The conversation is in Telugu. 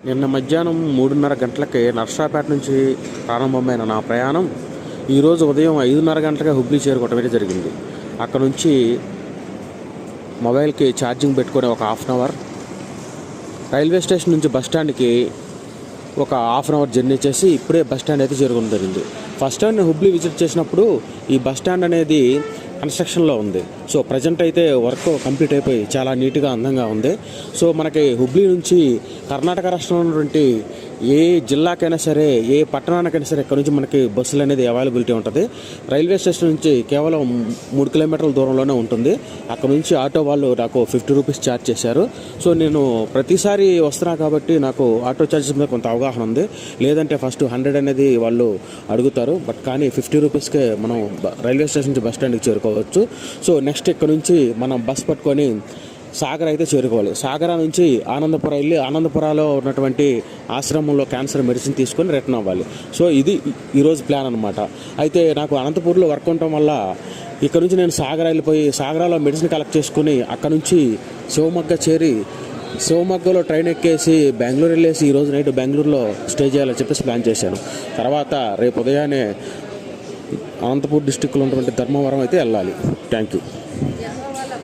నిన్న మధ్యాహ్నం 3:30 గంటలకి నర్సాపేట నుంచి ప్రారంభమైన నా ప్రయాణం ఈరోజు ఉదయం 5:30 గంటలకే హుబ్లీ చేరుకోవటం జరిగింది. అక్కడ నుంచి మొబైల్కి ఛార్జింగ్ పెట్టుకొని ఒక half an hour, railway station నుంచి బస్ స్టాండ్కి ఒక హాఫ్ అన్ అవర్ జర్నీ చేసి ఇప్పుడే బస్ స్టాండ్ అయితే చేరుకోవడం జరిగింది. ఫస్ట్ టైం నేను హుబ్లీ విజిట్ చేసినప్పుడు ఈ బస్ స్టాండ్ అనేది కన్స్ట్రక్షన్లో ఉంది. సో ప్రజెంట్ అయితే వర్క్ కంప్లీట్ అయిపోయి చాలా నీట్గా అందంగా ఉంది. సో మనకి హుబ్లీ నుంచి కర్ణాటక రాష్ట్రంలో ఉన్నటువంటి ఏ జిల్లాకైనా సరే, ఏ పట్టణానికైనా సరే ఇక్కడ నుంచి మనకి బస్సులు అనేది అవైలబిలిటీ ఉంటుంది. రైల్వే స్టేషన్ నుంచి కేవలం 3 కిలోమీటర్ల దూరంలోనే ఉంటుంది. అక్కడ నుంచి ఆటో వాళ్ళు నాకు 50 రూపీస్ ఛార్జ్ చేశారు. సో నేను ప్రతిసారి వస్తున్నా కాబట్టి నాకు ఆటో ఛార్జెస్ మీద కొంత అవగాహన ఉంది. లేదంటే ఫస్ట్ 100 అనేది వాళ్ళు అడుగుతారు. బట్ కానీ 50 రూపీస్కే మనం రైల్వే స్టేషన్ నుంచి బస్ స్టాండ్కి చేరుకోవచ్చు. సో నెక్స్ట్ ఇక్కడ నుంచి మనం బస్ పట్టుకొని సాగర్ అయితే చేరుకోవాలి. సాగర నుంచి ఆనందపురం వెళ్ళి ఆనందపురాలో ఉన్నటువంటి ఆశ్రమంలో క్యాన్సర్ మెడిసిన్ తీసుకొని రిటర్న్ అవ్వాలి. సో ఇది ఈరోజు ప్లాన్ అనమాట. అయితే నాకు అనంతపూర్లో వర్క్ ఉండటం వల్ల ఇక్కడ నుంచి నేను సాగర వెళ్ళిపోయి సాగరాలో మెడిసిన్ కలెక్ట్ చేసుకుని అక్కడ నుంచి శివమొగ్గ చేరి శివమొగ్గలో ట్రైన్ ఎక్కేసి బెంగళూరు వెళ్ళేసి ఈరోజు నైట్ బెంగళూరులో స్టే చేయాలని చెప్పేసి ప్లాన్ చేశాను. తర్వాత రేపు ఉదయాన్నే అనంతపూర్ డిస్టిక్లో ఉన్నటువంటి ధర్మవరం అయితే వెళ్ళాలి. Thank you.